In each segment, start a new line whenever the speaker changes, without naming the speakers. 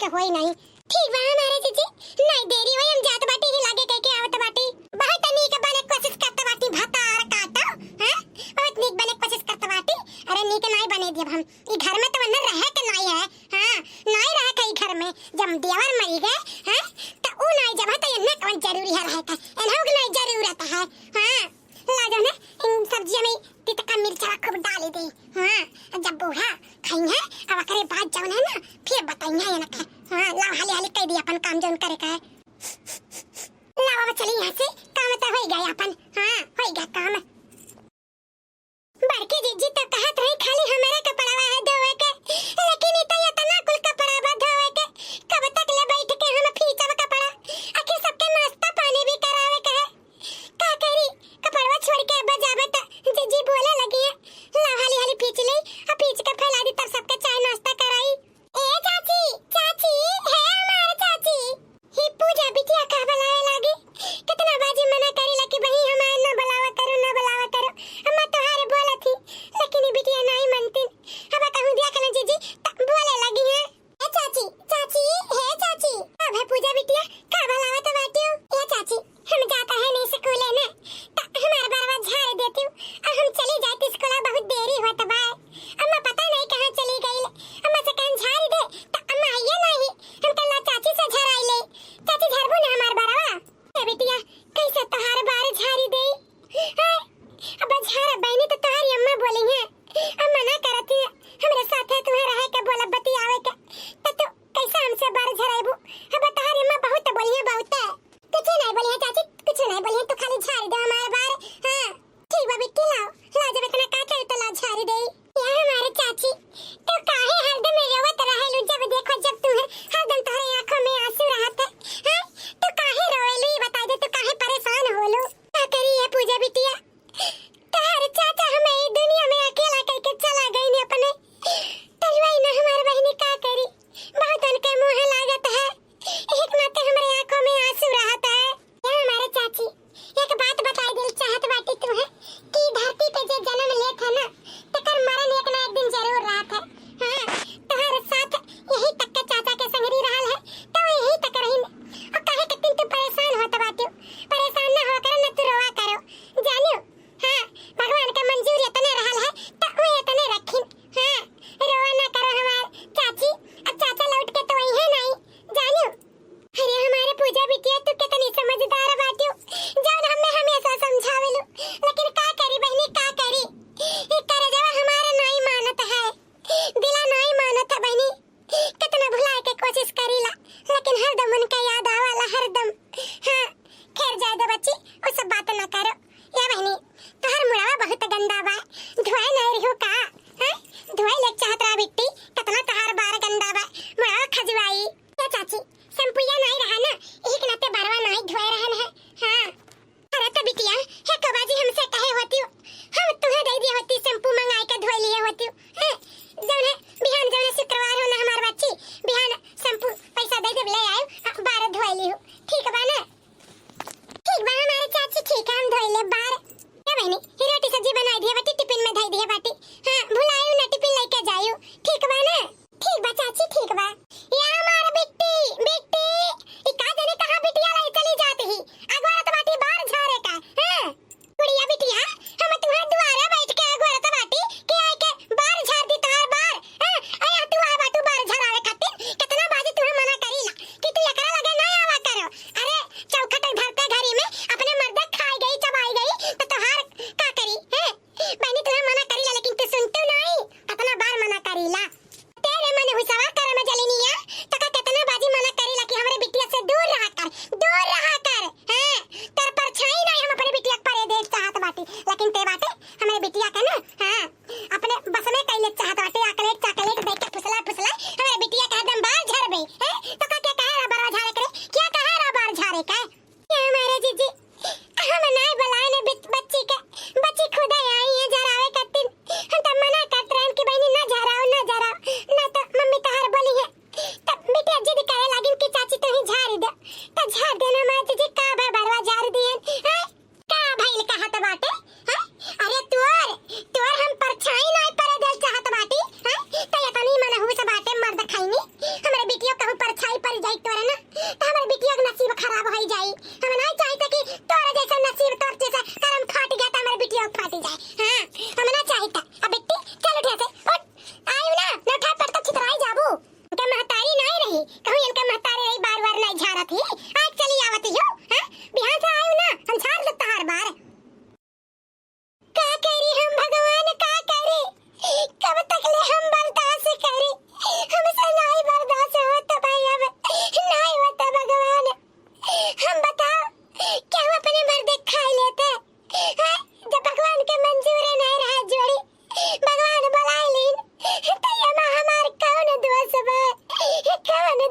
के होई नहीं। ठीक बा हमारे जीजी, नहीं देरी होई हम जात बाटी ही लागे कह के आवत बाटी। बहुत नीक बने कोशिश करत बाटी भतार काटो, हैं? बहुत नीक बने कोशिश करत बाटी। अरे नीक नहीं बने देब हम। ई घर में तो वन्ना रहे के नहीं है, हां? नहीं रहे के घर में जब देवर मरी गए, हैं? तो ऊ नहीं जब तो इन्ने कौन जरूरी है रहे का। एनहु के नहीं जरूरत है, हां? लाजो ने इन सब्जियों में तितका मिर्चा खूब डाल दे, हां? जब बूढ़ा खाई है अब करे बात जाऊन है ना फिर बताई है ना। हां ला हाली हाली कह दिया अपन काम जोन करे का है। ला बाबा चली यहां से, काम तो हो गया अपन। हां हो गया काम। बड़के जीजी तो कहत रही खाली हमारे कपड़ा है धोवे के, लेकिन इतना इतना कुल कपड़ा बा धोवे के। कब तक ले बैठ के हम फीचब कपड़ा, आखिर सबके नाश्ता पानी भी करावे के है। का करी कपड़वा छोड़ के अब जावे त जीजी बोले लगी है ला हाली हाली फीच ले, अब फीच के फैला दी तब सबके चाय नाश्ता कराई। ए चाची चाची है हमारे चाची ही पूजा बिटिया का बुलाए लागी। कितना बाजी मना करी लकी बही हमारे न बुलावा करो न बुलावा करो। हम तोहारे बोला थी लेकिन बिटिया नहीं मानती।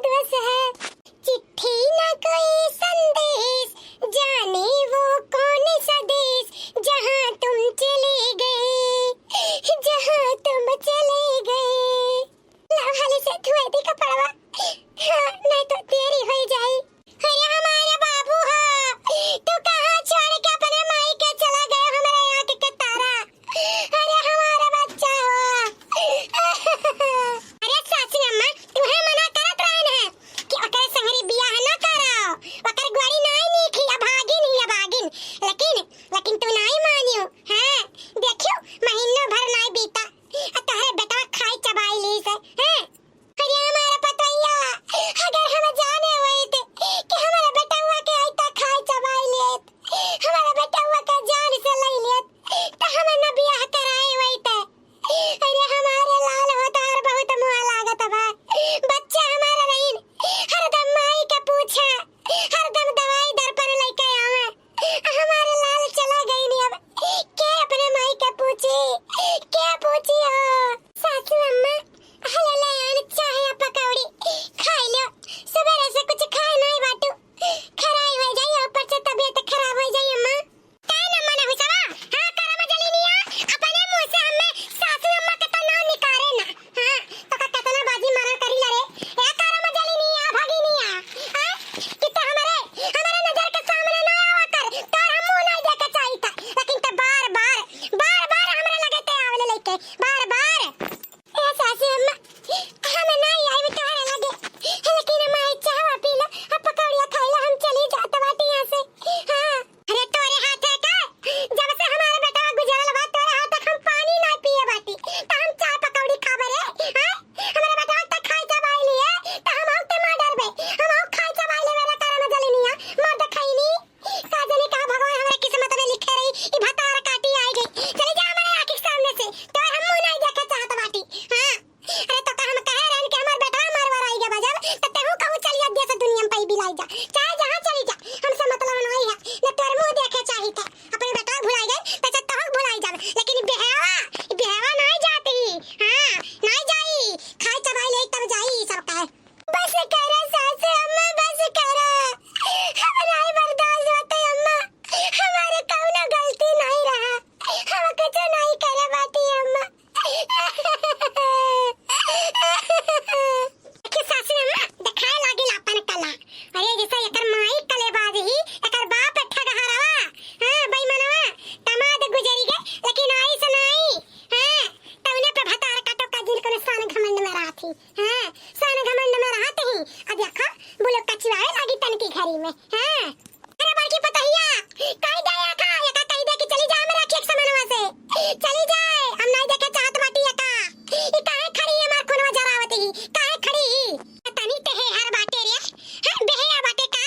दिवस है। चिट्ठी न कोई संदेश, जाने वो कौन सा देश, जहाँ तुम चले गए, जहाँ तुम चले गए। लाल से धुए दी कपड़वा, हाँ, नहीं तो देरी हो जाए। अरे हमारे बाबू हो, तू कहाँ छोड़ के अपने माई के चला गया हमारे आँख के तारा। अरे हमारा बच्चा हो। अरे सासू अम्मा, तुम्हें मना करत रहन है कि ओकर संगरी बियाह न कराओ, ओकर ग्वारी नाई नीखी, अभागिन। लेकिन तू नाई मानियो, हैं? देखियो महीनों भर नाई बीता, तोहरे बेटा खाई चबाई ली से, हैं? अरे हमारा पतैया, अगर हम जाने हुए थे कि हमारा बेटा हुआ के आई तक खाई चबाई लेत, हमारा बेटा हुआ का जान से ले लेत, तो हम न बियाह कराए हुए थे। अरे हमारे लाल होता और बहुत मुआ लागत बा, बच्चा हमारा नहीं, हरदम माई के पूछे, हरदम दवाई दर्पण लेके आवे। हमारे लाल चला गई नहीं, अब के अपने माई के पूछी, क्या पूछी हो? सासू अम्मा, हले ले आन चाहे पकौड़ी खाई लो, सवेरे से कुछ खाए नहीं बाटू, खराई हो जाए, ऊपर से तबीयत खराब हो जाए। अम्मा काय न मना हुसवा, हां करम जलीनिया, अपने मुंह से हमें सासू अम्मा के तो नाम निकारे ना, हां तो का कितना बाजी मारा करी लरे, ए करम जलीनिया भागिनिया, हां कि तो हमारे नजर के सामने ना आवा कर, तो हम मुंह नहीं देके चाहिए, लेकिन तो बार-बार हमरा लगते आवले लेके, बार-बार। ए सासू अम्मा, हमें नहीं आई तोहरे लगे, लेकिन माई चाहवा पी लो, अब पकौड़िया खाई लो, हम चली जात बाटी यहाँ से। हाँ, अरे तोरे हाथ है का? जब से हमारा बेटा गुजरल बा, तोरे हाथ तक हम पानी नहीं पिए बाटी, तो हम चाय पकौड़ी खाबे रे, हाँ? हमारा बेटा तक खाई चबाई लिए, तो हम औते मार डरबे, हम औ खाई चबाई ले मेरा करम जलीनिया, मर्द खाईनी, का जाने का भगवान हमारे किस्मत में लिखे रही, ई भतार काटी आई गई, चली जा हमारे आँख के सामने से, तो हम मुंह नहीं देखे चाहत बाटी, हाँ? अरे तो हम कहे रहन कि हमार बेटा मरवर आई गे बजब, तो तेहू कहू चलिए दिया से दुनिया में पई बिलाई जा, चाहे जहाँ चली जा, हमसे मतलब नहीं है, न तोर मुंह देखे चाहिए था, अपने बेटा भुलाई गए, तो तहू भुलाई जाब, लेकिन बेहवा नहीं जाती, हाँ, नहीं जाई, खाई चबाई ले तब जाई सब कहे। बस करो सासू अम्मा, बस करो, हम नहीं बर्दाश्त होते अम्मा, हमारे कौनो गलती नहीं रहा, हम कुछ नहीं करे बाटी अम्मा। कि सासू अम्मा दिखाए लागिल अपन कला, अरे जैसे एकर माई कलेबाज ही, एकर बाप ठगहरवा, हां बेईमानवा, तमाद गुजरी गए, लेकिन आई से नहीं, हां तौने पे भतार काटो का दिल को सान घमंड में रहती, हां सान घमंड में रहते ही, अब देखो बोलो कचवाए लागी तन की घरी में, हां अरे बाकी पतहिया काई दया का एका कह दे कि चली जा मेरा खेत समनवा से, चली जाए, हम नहीं देखे चाहत बाटी एका, ई काहे खड़ी है मार खुनवा जरावती, काहे खड़ी तनी ते है हर बाटे रे, हां बेहया बाटे का,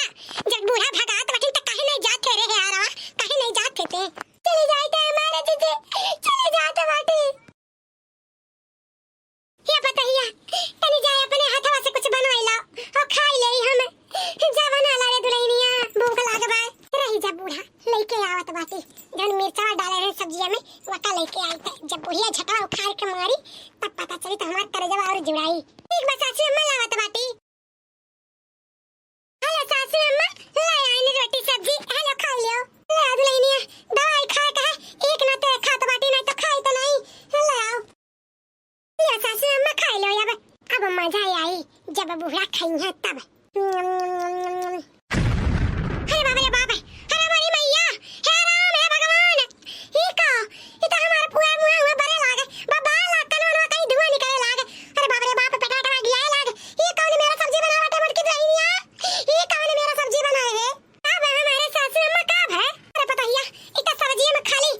जब बूढ़ा भगात बटिन त काहे नहीं जात रे हरवा, काहे नहीं जात थे, चली जाए ते हमारे जीजे, चली जात बाटी। ये पतहिया तनी जाए अपने हाथवा से कुछ बनवाई लो, और खाई ले हम, जा बना ला रे दुल्हनिया, भूख लागबा, रही जा बूढ़ा लेके आवत बाटी, जन मिर्चा डाले रहे सब्जिया में, वका लेके आई थे, जब बुढ़िया झटवा उखाड़ के मारी, तब पता चली तो हमार करजवा और जुड़ाई। एक बार सासू अम्मा लावत बाटी, हेलो सासू अम्मा, ले आई रोटी सब्जी, हेलो खा लियो, ले आ दुल्हनिया, दवाई खाए का है, एक ना तो खात बाटी नहीं तो खाई तो नहीं, ले आओ, ये सासू अम्मा खा लो अब मजा आई, जब बूढ़ा खाई है तब। अरे बाप रे बाप, अरे हमारी मैया, हे राम हे भगवान, ई का ई तो हमारे पूरा मुंह में बरे लागे, बाबा ला कनवा कहीं धुआं निकले लागे, अरे बाप रे बाप पेटा टवा गया लागे, ई कौन मेरा सब्जी बनावा टमाटर की दहीनिया, ई कौन मेरा सब्जी बनाए है, अब हमारे सासू अम्मा कब है, अरे पतहिया ई तो सब्जी में खाली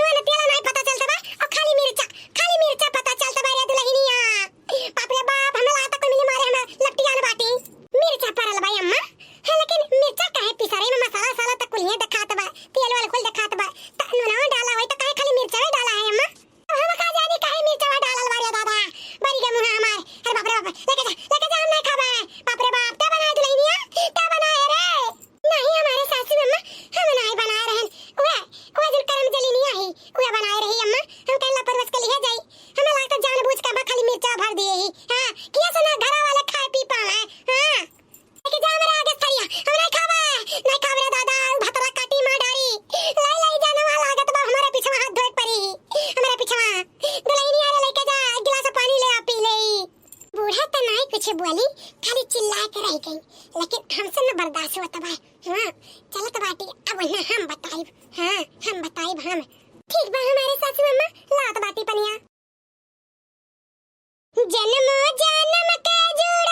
नून तेल नहीं पता चलता बा, और खाली मिर्चा पता चलता बा रे दुल्हनिया, बाप रे बाप, हमें लागत कोई मिली मारे, हमें लपटियान बाटी, मिर्चा परल भाई अम्मा। रह गई, लेकिन हमसे न बर्दाश्त होता बा। हाँ चलत बाटी, अब ना हम बताइब। हाँ हम बताइब हम। ठीक बा हमारे सासू अम्मा, लात बाटी पनिया। जन्मो जन्म के जुड़ल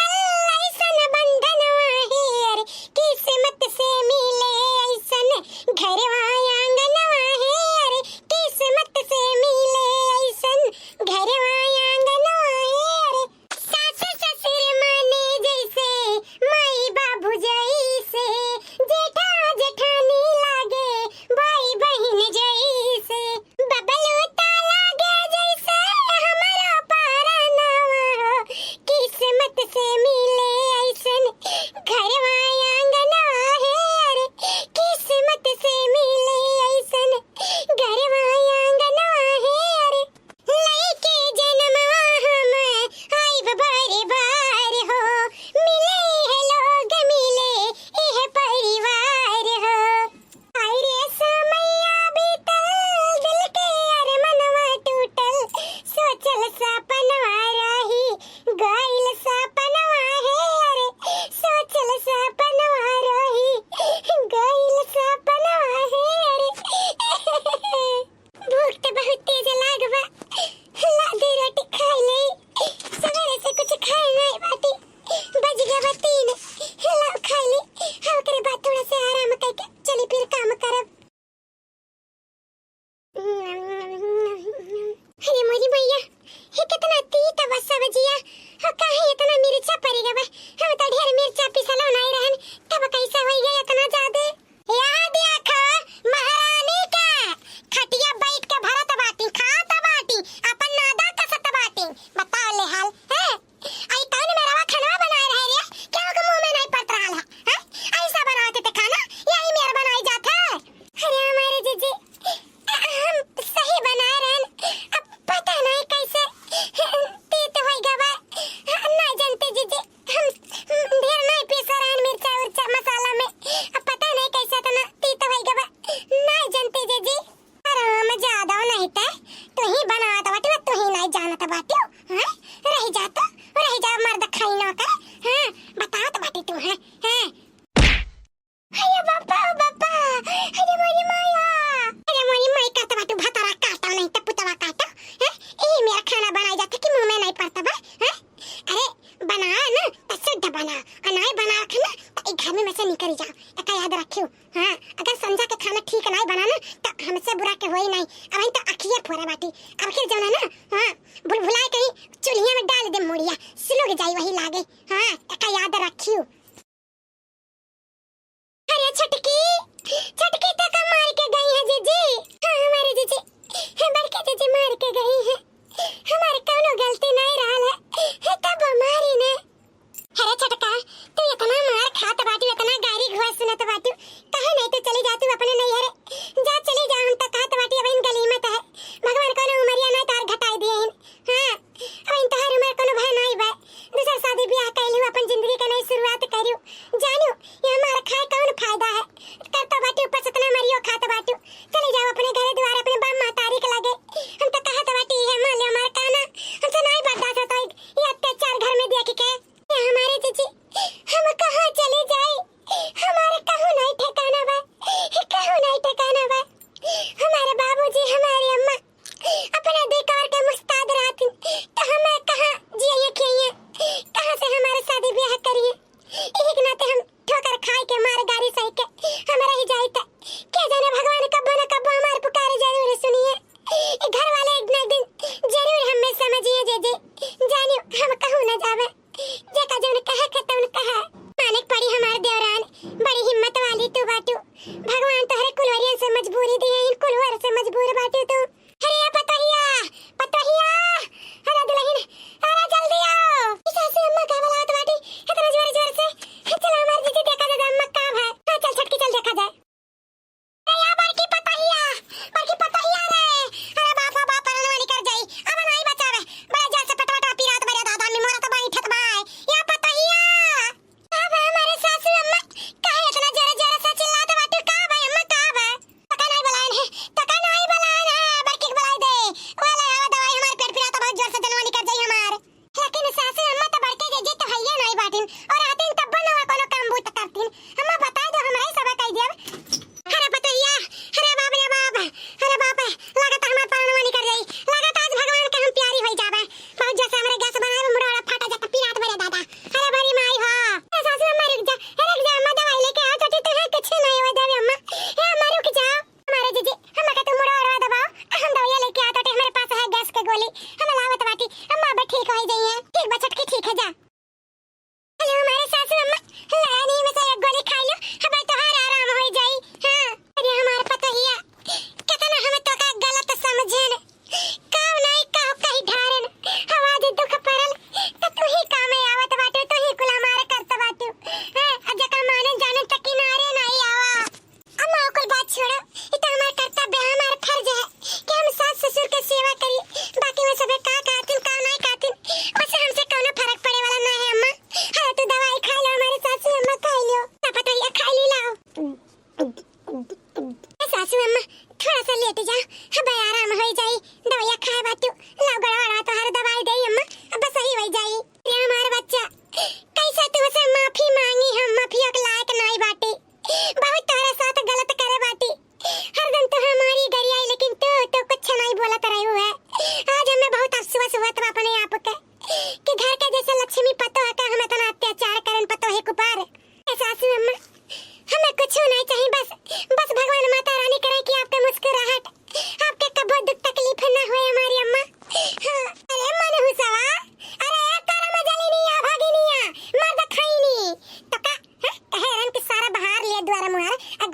ऐसन बंधन वाहेर, किस्मत से मिले ऐसन घरवा आंगनवा हेर, किस्मत से मिले ऐसन घरवा आंगनवा हेर। सास ससुर माने जैसे, माई बाबू जैसे, जेठा जेठानी लागे भाई बहन जैसे, बबलू लागे जैसे हमारा पारनवा हो, किस्मत से मिले ऐसन घरवा आंगनवा हेर, किस्मत से मिले ऐसन घरवा आंगनवा हेर। लइके जन्मवा हम आइब बार बार हो, मिले है लोग मिले एह परिवार हो। आई रे समैया बीतल, दिल के अरमनवा टूटल, सोचल सपनवा रही गइल सपनवा हेर, सोचल सपनवा रही गइल सपनवा हेर। भूख तो बहुत तेज लागबा, लादी रोटी खाई ले, सवेरे से कुछ खाए नहीं बाटी, बज गया बा 3, लाओ खाई ले, हाँ करे बाद थोड़ा से आराम करके चली फिर काम करब। अरे मोरी भैया, ये कितना तीता बा सब्जिया, हाँ काहे इतना मिर्चा पड़ गया बा, हम तो ढेर मिर्चा पिसलो नहीं रहन, तब कैसा हो गया इतना ज्यादा। याद देखो महारानी का खटिया बैठ के भरत बाटी, खात बाटी, अपन नादा कसत बाटी, बताओ ले हाल है। आई कौन मेरा खाना बना रहे रे, क्यों के मुंह में नहीं पड़ रहा है, ऐसा बनाते थे खाना, यही मेरा बनाई जाता है। अरे हमारे जीजी हम सही बना रहे, अब पता नहीं कैसे तीत हो गया बा, नहीं जानते जीजी, हम ढेर नहीं पीसा रहे मिर्चा उर्चा मसाला में, अब पता नहीं कैसे इतना तीत हो गया बा, नहीं जानते जीजी। आराम ज्यादा नहीं था, तू ही बनाता बाटी, तू ही नहीं जानता बाटी, हाँ रह जा मर्द खाई ना कर, हाँ बताओ तो बाटी तू है, हाँ। अरे बाबा बाबा, अरे मोरी माया, अरे मोरी माई काटा बाटू भतारा काटा नहीं तो पुतवा काटा, हैं ये मेरा खाना बनाया जाता कि मुंह में नहीं पड़ता बा, हैं अरे बना ना तो शुद्ध बना, अनाय बना रखना तो एक घर में से निकल जाओ, एक याद रखियो। हाँ अगर संजा के खाना ठीक नहीं बना ना तो हमसे बुरा के होई नहीं, अब तो अखिया फोड़ा बाटी, अब फिर जाना ना, हाँ भुलभुलाए कहीं चूल्हिया में डाल दे मुड़िया, सुलग जाई वही लागे, हाँ एक याद रखियो। अरे छटकी तक मार के गई है जीजी, हाँ हमारे जीजी बड़के जीजी मार के गई है, हमारे कोनो गलती नहीं रहल है, तब मारी ने। अरे छटका तू इतना मार खात बाटी, इतना गारी घोष सुनत बाटी, कहे नहीं तो चली जा तू अपने नैहरे, जा चली जा, हम तो खात बाटी अब इन गलीमत है, भगवान कोनो उमरिया नहीं तार घटाई दिए इन, हाँ अब इन तोहर उमर कोनो भय नहीं बा, दूसरा शादी ब्याह कैलू, अपन जिंदगी के नई शुरुआत करियो, जानू ये हमारा खाए कौन फायदा है, करता बाटी ऊपर से इतना मरियो खात बाटू, चले जाओ अपने घरे द्वार अपने बाप महतारी के लगे, हम तो कहत बाटी है मान ले हमारा कहना, हमसे नहीं बर्दाश्त होता ये अत्याचार घर में देख के। ये हमारे जीजी हम कहाँ चले जाए, हमारे कहूँ नहीं ठिकाना बा, कहूँ नहीं ठिकाना बा, हमारे बाबूजी हमारी अम्मा अपने अधिकार के मुस्ताद रहती, तो हमें कहाँ जिये खिये, कहाँ से हमारे शादी ब्याह करिए, एक नाते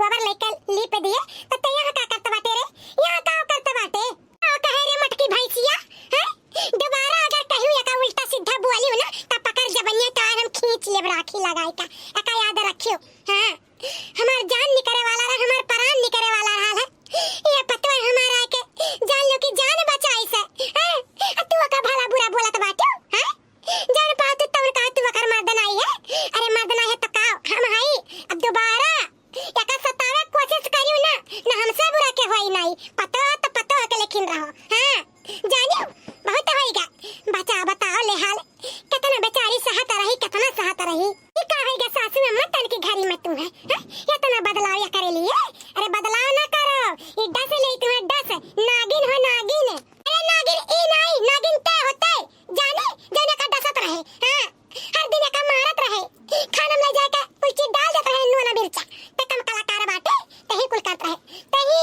गोबर लेकर लीप दिए तो तैयार का करत बाटे रे, यहाँ का करत बाटे ओ कहे रे मटकी भैंसिया हैं। दोबारा अगर कहियो एका उल्टा सीधा बोली ना त पकड़ जबनिया तो हम खींच लेब राखी लगाई का, एका याद रखियो। हां हमार जान निकरे वाला रहा, हमार प्राण निकरे वाला रहा है ये पतवा हमारा के जान लो की जान बचाई से हैं। तू का भला बुरा बोलत बाटे हैं, जान पात तब का तू कर मर्दन आई है। अरे मर्दन आई है तो का हम हई, अब दोबारा एका सतावे कोशिश करियो ना ना हमसे बुरा के होई नहीं, पतो तो पतो के लेकिन रहो हां जानियो बहुत होईगा। बचा बताओ ले हाल कितना बेचारी सहत रही, कितना सहत रही। ये का होईगा सासू अम्मा तन की घरी में तू है इतना बदलाव या करे लिए। अरे बदलाव ना करो, ये डस ले तुम्हें डस, नागिन हो नागिन। अरे नागिन ई नहीं, नागिन ते होते जाने जाने का डसत रहे हां, हर दिन का मारत रहे, खाना में जाके कुछ चीज डाल देता है नूना मिर्चा ते कम कलाकार बाटे तही कुल करता है तही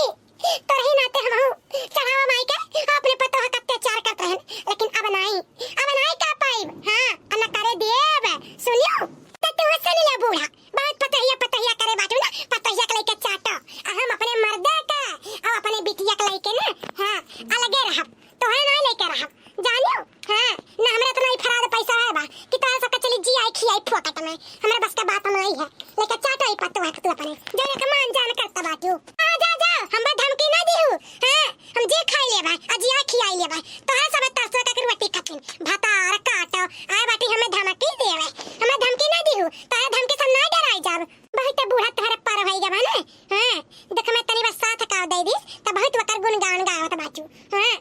तो रही नाते हम हूं चढ़ावा माई के अपने पतो का अत्याचार करते हैं। लेकिन अब नहीं का पाई हां अन करे देव सुनियो तो तू सुन ले बूढ़ा बहुत पतहिया करे बाटू ना, पतहिया के लेके चाटो हम अपने मर्दे का और अपने बिटिया के लेके ना हां अलगे रहब तो है ना लेके रहब जानियो हां ना हमरा तो नहीं फराद पैसा है बा कि तोरा सब चली जी आई खियाई फोकट में, हमरा बस का बात नहीं है लेके चाटो ही पतो है तू अपने जने का मान जान करता बाटू। आ जा हम धमकी ना दिहु हां, हम जे खाई लेबा अजिया खियाई लेबा तोरा सब तरसो का रोटी खातिन भातार काटो आए बाटी हमें धमकी देवे, हमें धमकी ना दिहु तोरा धमकी से ना डराई जाब। बहुत बूढ़ा तोहरे पर होई गबा ना हां, देख मैं तनी बस साथ का दे दी त बहुत वकर गुण गान गावत बाचू हां,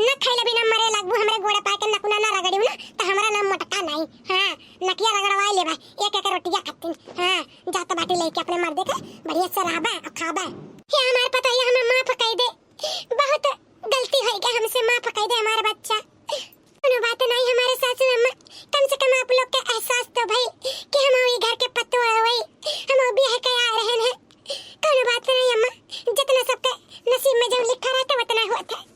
न खइले बिना मरे लगबू हमरे गोड़े पाए के नकुना ना रगड़ियो ना त हमरा नाम मटका नहीं हां, नकिया रगड़वाई लेबा एक एक रोटिया खातिन हां, जात बाटी लेके अपने मर्दे के बढ़िया से रहबा और खाबा। ये हमारे पता है हमें माफ कर दे, बहुत गलती हो गई हमसे, माफ कर दे हमारा बच्चा। कोनो बात नहीं हमारे सासू अम्मा, कम से कम आप लोग का एहसास तो भाई कि हम ये घर के पत्तो है हम भी है के आ रहे हैं। कोनो बात नहीं अम्मा, जितना सबके नसीब में जो लिखा रहता उतना होता है।